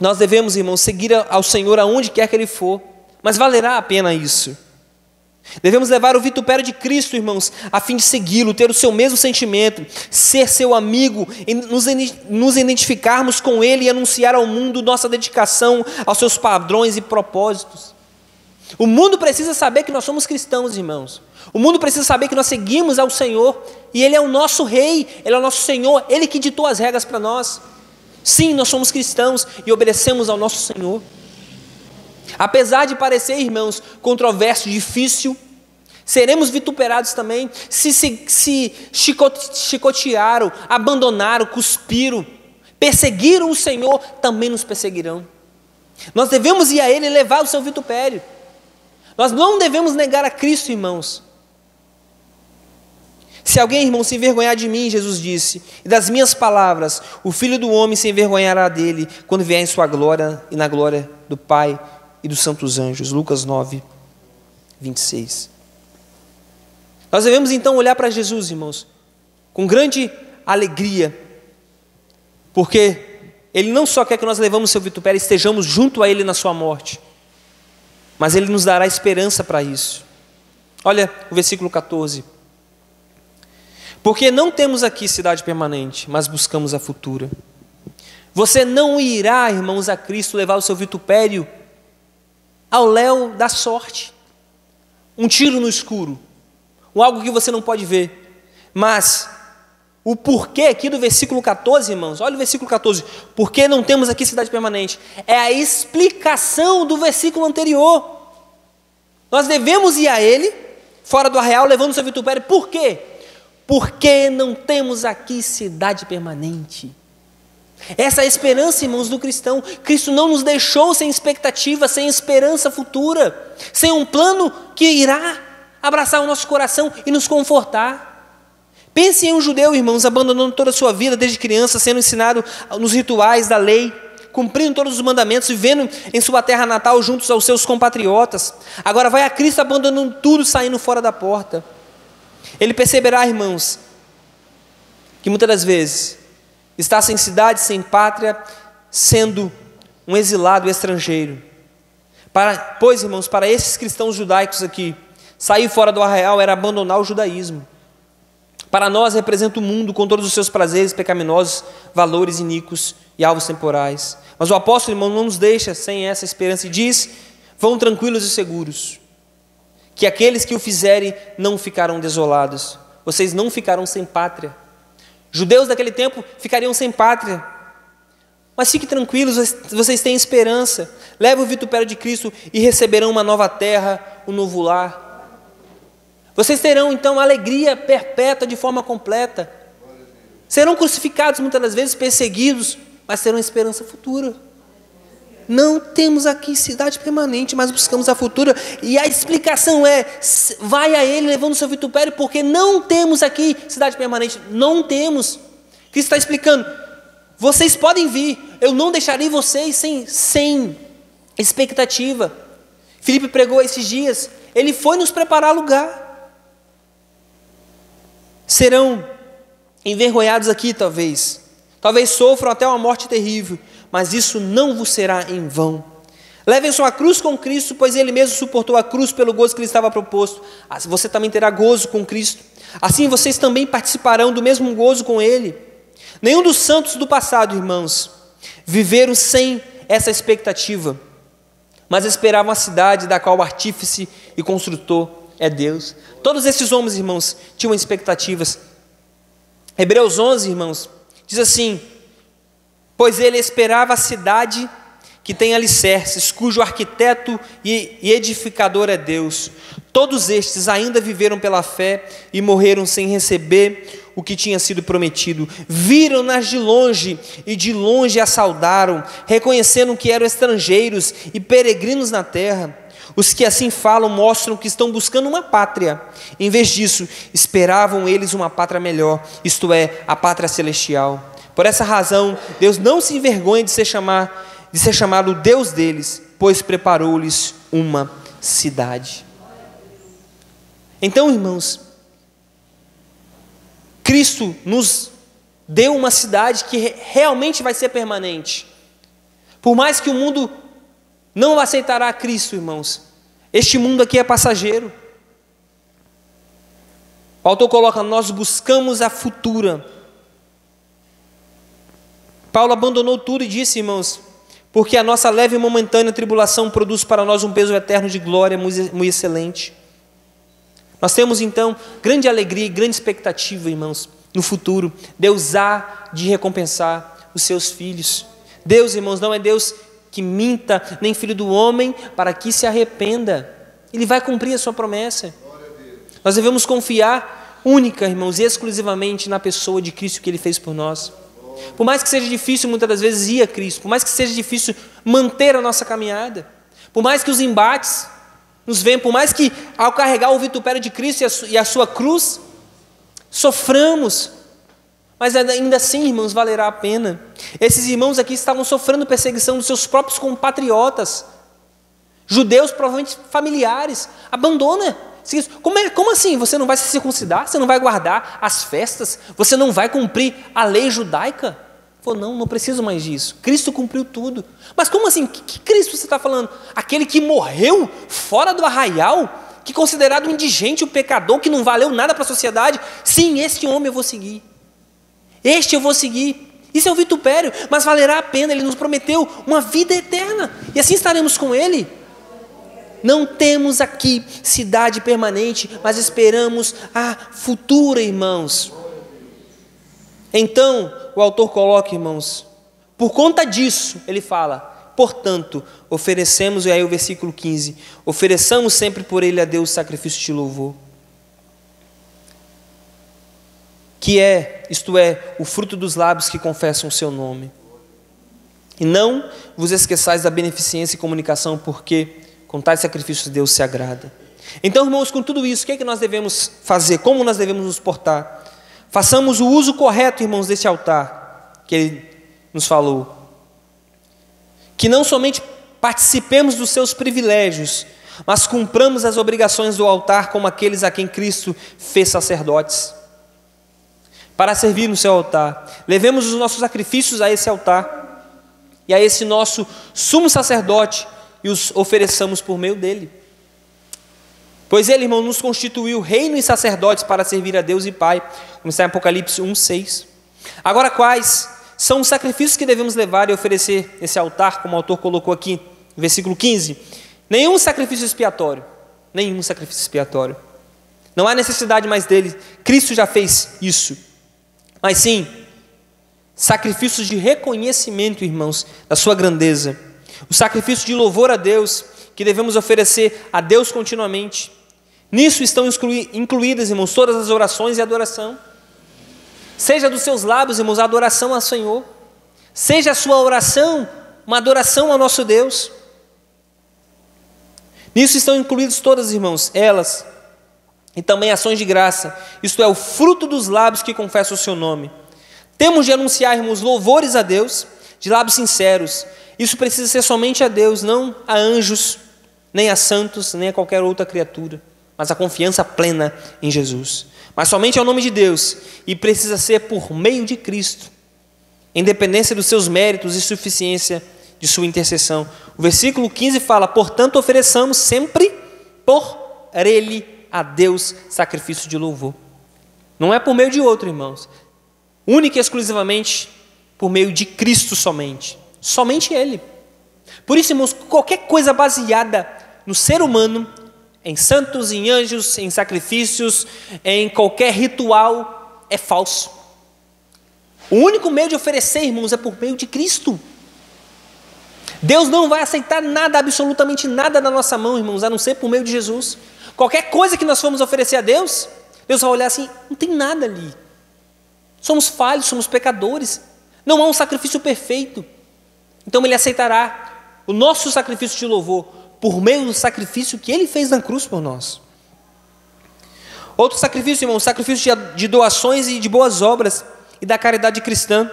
Nós devemos, irmãos, seguir ao Senhor aonde quer que Ele for, mas valerá a pena isso. Devemos levar o vitupério de Cristo, irmãos, a fim de segui-lo, ter o seu mesmo sentimento, ser seu amigo, nos identificarmos com Ele e anunciar ao mundo nossa dedicação aos seus padrões e propósitos. O mundo precisa saber que nós somos cristãos, irmãos. O mundo precisa saber que nós seguimos ao Senhor e Ele é o nosso Rei, Ele é o nosso Senhor, Ele que ditou as regras para nós. Sim, nós somos cristãos e obedecemos ao nosso Senhor. Apesar de parecer, irmãos, controverso, difícil, seremos vituperados também. Se chicotearam, abandonaram, cuspiram, perseguiram o Senhor, também nos perseguirão. Nós devemos ir a Ele e levar o seu vitupério. Nós não devemos negar a Cristo, irmãos. Se alguém, irmão, se envergonhar de mim, Jesus disse, e das minhas palavras, o Filho do Homem se envergonhará dele, quando vier em sua glória e na glória do Pai e dos santos anjos. Lucas 9, 26. Nós devemos então olhar para Jesus, irmãos, com grande alegria, porque Ele não só quer que nós levamos o seu vitupério e estejamos junto a Ele na sua morte, mas Ele nos dará esperança para isso. Olha o versículo 14. Porque não temos aqui cidade permanente, mas buscamos a futura. Você não irá, irmãos, a Cristo levar o seu vitupério ao léu da sorte, um tiro no escuro, algo que você não pode ver. Mas o porquê aqui do versículo 14, irmãos, olha o versículo 14, porque não temos aqui cidade permanente, é a explicação do versículo anterior. Nós devemos ir a Ele, fora do arraial, levando o seu vitupério. Por quê? Porque não temos aqui cidade permanente. Essa é a esperança, irmãos, do cristão. Cristo não nos deixou sem expectativa, sem esperança futura, sem um plano que irá abraçar o nosso coração e nos confortar. Pense em um judeu, irmãos, abandonando toda a sua vida desde criança, sendo ensinado nos rituais da lei, cumprindo todos os mandamentos, vivendo em sua terra natal juntos aos seus compatriotas. Agora vai a Cristo abandonando tudo, saindo fora da porta. Ele perceberá, irmãos, que muitas das vezes está sem cidade, sem pátria, sendo um exilado estrangeiro. Pois, irmãos, para esses cristãos judaicos aqui, sair fora do arraial era abandonar o judaísmo. Para nós representa o mundo com todos os seus prazeres pecaminosos, valores iníquos e alvos temporais. Mas o apóstolo, irmão, não nos deixa sem essa esperança e diz: vão tranquilos e seguros, que aqueles que o fizerem não ficarão desolados. Vocês não ficarão sem pátria. Judeus daquele tempo ficariam sem pátria. Mas fiquem tranquilos, vocês têm esperança. Levem o vitupério de Cristo e receberão uma nova terra, um novo lar. Vocês terão então alegria perpétua de forma completa. Serão crucificados muitas das vezes, perseguidos, mas terão esperança futura. Não temos aqui cidade permanente, mas buscamos a futura. E a explicação é: vai a Ele levando o seu vitupério, porque não temos aqui cidade permanente. Não temos. Cristo está explicando: vocês podem vir, eu não deixarei vocês sem expectativa. Filipe pregou esses dias, ele foi nos preparar lugar. Serão envergonhados aqui, talvez sofram até uma morte terrível, mas isso não vos será em vão. Levem sua cruz com Cristo, pois Ele mesmo suportou a cruz pelo gozo que lhe estava proposto. Assim você também terá gozo com Cristo. Assim vocês também participarão do mesmo gozo com Ele. Nenhum dos santos do passado, irmãos, viveram sem essa expectativa, mas esperavam a cidade da qual o artífice e construtor é Deus. Todos esses homens, irmãos, tinham expectativas. Hebreus 11, irmãos, diz assim: pois ele esperava a cidade que tem alicerces, cujo arquiteto e edificador é Deus. Todos estes ainda viveram pela fé e morreram sem receber o que tinha sido prometido. Viram-nas de longe e de longe a saudaram, reconhecendo que eram estrangeiros e peregrinos na terra. Os que assim falam mostram que estão buscando uma pátria. Em vez disso, esperavam eles uma pátria melhor, isto é, a pátria celestial. Por essa razão, Deus não se envergonha de ser chamado Deus deles, pois preparou-lhes uma cidade. Então, irmãos, Cristo nos deu uma cidade que realmente vai ser permanente. Por mais que o mundo não aceitará Cristo, irmãos, este mundo aqui é passageiro. O autor coloca: nós buscamos a futura. Paulo abandonou tudo e disse, irmãos: porque a nossa leve e momentânea tribulação produz para nós um peso eterno de glória muito excelente. Nós temos então grande alegria e grande expectativa, irmãos, no futuro. Deus há de recompensar os seus filhos. Deus, irmãos, não é Deus que minta, nem filho do homem para que se arrependa. Ele vai cumprir a sua promessa. Nós devemos confiar única, irmãos, e exclusivamente na pessoa de Cristo que Ele fez por nós. Por mais que seja difícil muitas das vezes ir a Cristo, por mais que seja difícil manter a nossa caminhada, por mais que os embates nos venham, por mais que ao carregar o vitupério de Cristo e a sua cruz, soframos, mas ainda assim, irmãos, valerá a pena. Esses irmãos aqui estavam sofrendo perseguição dos seus próprios compatriotas, judeus, provavelmente familiares. Abandona. Como assim? Você não vai se circuncidar? Você não vai guardar as festas? Você não vai cumprir a lei judaica? Falou, não preciso mais disso. Cristo cumpriu tudo. Mas como assim? Que Cristo você está falando? Aquele que morreu fora do arraial? Que considerado um indigente, um pecador, que não valeu nada para a sociedade? Sim, este homem eu vou seguir. Este eu vou seguir. Isso é um vitupério, mas valerá a pena. Ele nos prometeu uma vida eterna. E assim estaremos com Ele. Não temos aqui cidade permanente, mas esperamos a futura, irmãos. Então, o autor coloca, irmãos, por conta disso, ele fala, portanto, oferecemos, e aí o versículo 15, ofereçamos sempre por ele a Deus sacrifício de louvor, que é, isto é, o fruto dos lábios que confessam o seu nome. E não vos esqueçais da beneficência e comunicação, porque com tais sacrifícios Deus se agrada. Então, irmãos, com tudo isso, o que é que nós devemos fazer? Como nós devemos nos portar? Façamos o uso correto, irmãos, desse altar que ele nos falou. Que não somente participemos dos seus privilégios, mas cumpramos as obrigações do altar como aqueles a quem Cristo fez sacerdotes. Para servir no seu altar, levemos os nossos sacrifícios a esse altar e a esse nosso sumo sacerdote e os ofereçamos por meio dele. Pois ele, irmão, nos constituiu reino e sacerdotes para servir a Deus e Pai, como está em Apocalipse 1:6. Agora, quais são os sacrifícios que devemos levar e oferecer nesse altar, como o autor colocou aqui, no versículo 15? Nenhum sacrifício expiatório. Nenhum sacrifício expiatório. Não há necessidade mais dele. Cristo já fez isso. Mas sim, sacrifícios de reconhecimento, irmãos, da sua grandeza. O sacrifício de louvor a Deus, que devemos oferecer a Deus continuamente. Nisso estão incluídas, irmãos, todas as orações e adoração. Seja dos seus lábios, irmãos, a adoração ao Senhor. Seja a sua oração uma adoração ao nosso Deus. Nisso estão incluídas todas, irmãos, elas. E também ações de graça. Isto é, o fruto dos lábios que confessam o seu nome. Temos de anunciar, irmãos, louvores a Deus, de lábios sinceros. Isso precisa ser somente a Deus, não a anjos, nem a santos, nem a qualquer outra criatura, mas a confiança plena em Jesus. Mas somente ao nome de Deus, e precisa ser por meio de Cristo, em dependência dos seus méritos e suficiência de sua intercessão. O versículo 15 fala, portanto, ofereçamos sempre por ele a Deus sacrifício de louvor. Não é por meio de outro, irmãos, única e exclusivamente por meio de Cristo somente. Somente Ele. Por isso, irmãos, qualquer coisa baseada no ser humano, em santos, em anjos, em sacrifícios, em qualquer ritual, é falso. O único meio de oferecer, irmãos, é por meio de Cristo. Deus não vai aceitar nada, absolutamente nada da nossa mão, irmãos, a não ser por meio de Jesus. Qualquer coisa que nós formos oferecer a Deus, Deus vai olhar assim, não tem nada ali. Somos falhos, somos pecadores. Não há um sacrifício perfeito. Então Ele aceitará o nosso sacrifício de louvor por meio do sacrifício que Ele fez na cruz por nós. Outro sacrifício, irmão, sacrifício de doações e de boas obras e da caridade cristã.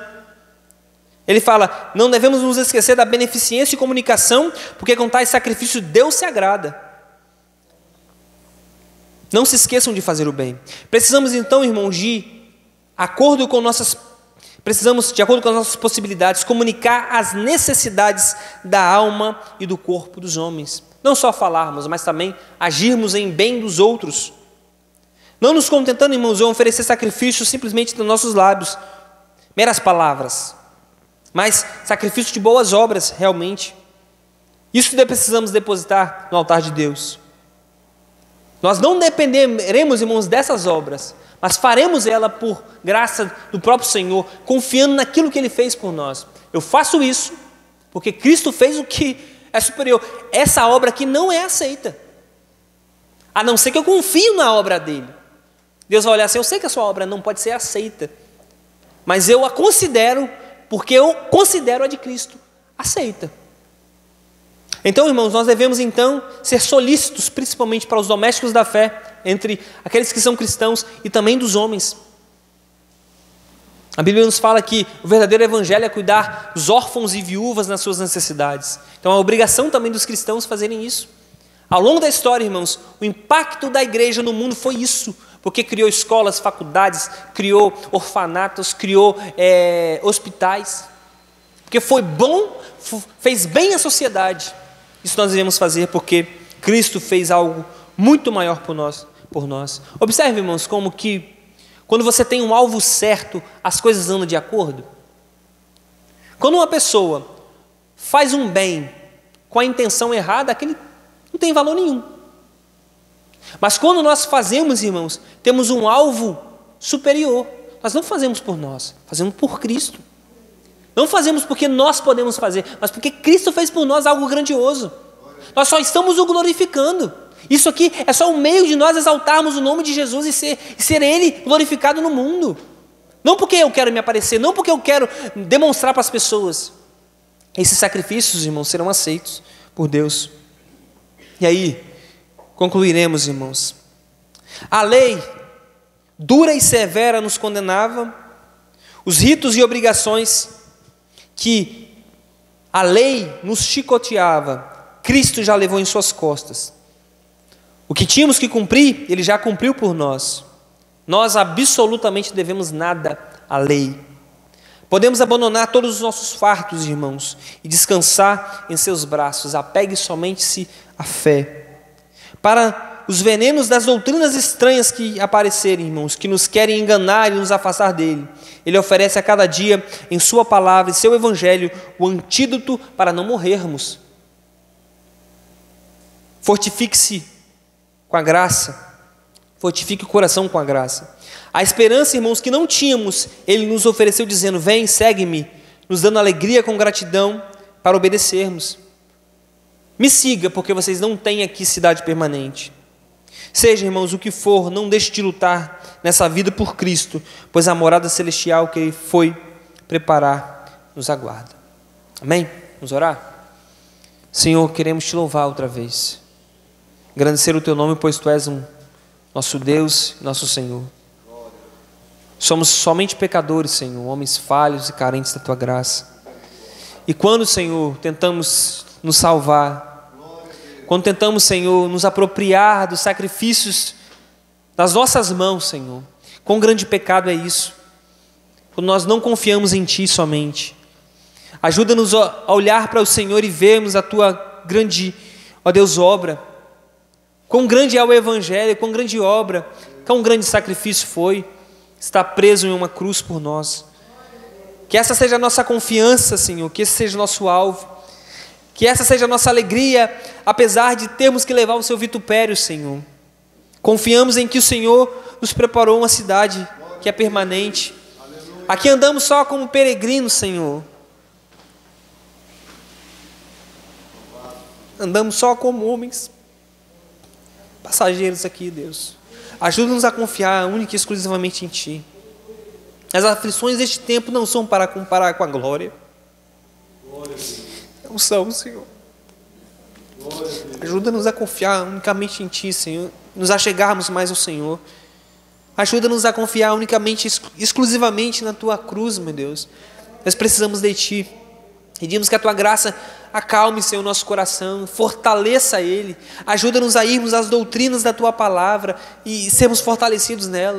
Ele fala, não devemos nos esquecer da beneficência e comunicação, porque com tais sacrifícios Deus se agrada. Não se esqueçam de fazer o bem. Precisamos então, irmãos, de acordo com as nossas possibilidades, comunicar as necessidades da alma e do corpo dos homens. Não só falarmos, mas também agirmos em bem dos outros. Não nos contentando, irmãos, em oferecer sacrifícios simplesmente dos nossos lábios, meras palavras, mas sacrifício de boas obras, realmente. Isso precisamos depositar no altar de Deus. Nós não dependeremos, irmãos, dessas obras, mas faremos ela por graça do próprio Senhor, confiando naquilo que Ele fez por nós. Eu faço isso porque Cristo fez o que é superior. Essa obra aqui não é aceita, a não ser que eu confie na obra dEle. Deus vai olhar assim, eu sei que a sua obra não pode ser aceita, mas eu a considero, porque eu considero a de Cristo aceita. Então, irmãos, nós devemos então ser solícitos, principalmente para os domésticos da fé, entre aqueles que são cristãos e também dos homens. A Bíblia nos fala que o verdadeiro evangelho é cuidar dos órfãos e viúvas nas suas necessidades. Então é a obrigação também dos cristãos fazerem isso. Ao longo da história, irmãos, o impacto da igreja no mundo foi isso, porque criou escolas, faculdades, criou orfanatos, criou hospitais, porque foi bom, fez bem à sociedade. Isso nós devemos fazer porque Cristo fez algo muito maior por nós. Observe, irmãos, como que quando você tem um alvo certo, as coisas andam de acordo. Quando uma pessoa faz um bem com a intenção errada, aquele não tem valor nenhum. Mas quando nós fazemos, irmãos, temos um alvo superior. Nós não fazemos por nós, fazemos por Cristo. Não fazemos porque nós podemos fazer, mas porque Cristo fez por nós algo grandioso. Nós só estamos o glorificando. Isso aqui é só um meio de nós exaltarmos o nome de Jesus e ser Ele glorificado no mundo. Não porque eu quero me aparecer, não porque eu quero demonstrar para as pessoas. Esses sacrifícios, irmãos, serão aceitos por Deus. E aí, concluiremos, irmãos. A lei dura e severa nos condenava. Os ritos e obrigações que a lei nos chicoteava, Cristo já levou em suas costas. O que tínhamos que cumprir, Ele já cumpriu por nós. Nós absolutamente devemos nada à lei. Podemos abandonar todos os nossos fardos, irmãos, e descansar em seus braços. Apegue somente-se à fé. Para os venenos das doutrinas estranhas que aparecerem, irmãos, que nos querem enganar e nos afastar dele, Ele oferece a cada dia, em sua palavra e seu evangelho, o antídoto para não morrermos. Fortifique-se com a graça, fortifique o coração com a graça. A esperança, irmãos, que não tínhamos, Ele nos ofereceu dizendo: vem, segue-me, nos dando alegria com gratidão para obedecermos. Me siga, porque vocês não têm aqui cidade permanente. Seja, irmãos, o que for, não deixe de lutar nessa vida por Cristo, pois a morada celestial que Ele foi preparar nos aguarda. Amém? Vamos orar? Senhor, queremos Te louvar outra vez. Agradecer o Teu nome, pois Tu és nosso Deus, nosso Senhor. Somos somente pecadores, Senhor, homens falhos e carentes da Tua graça. E quando, Senhor, tentamos nos salvar, quando tentamos, Senhor, nos apropriar dos sacrifícios das nossas mãos, Senhor, quão grande pecado é isso, quando nós não confiamos em Ti somente. Ajuda-nos a olhar para o Senhor e vermos a Tua grande, ó Deus, obra. Quão grande é o Evangelho, quão grande obra, quão grande sacrifício foi estar preso em uma cruz por nós. Que essa seja a nossa confiança, Senhor, que esse seja o nosso alvo, que essa seja a nossa alegria, apesar de termos que levar o Seu vitupério, Senhor. Confiamos em que o Senhor nos preparou uma cidade que é permanente. Aqui andamos só como peregrinos, Senhor. Andamos só como homens passageiros aqui, Deus. Ajuda-nos a confiar única e exclusivamente em Ti. As aflições deste tempo não são para comparar com a glória. Não são, Senhor. Ajuda-nos a confiar unicamente em Ti, Senhor. Nos achegarmos mais ao Senhor. Ajuda-nos a confiar unicamente, exclusivamente na Tua cruz, meu Deus. Nós precisamos de Ti. Pedimos que a Tua graça acalme, Senhor, o nosso coração, fortaleça ele, ajuda-nos a irmos às doutrinas da Tua palavra e sermos fortalecidos nela.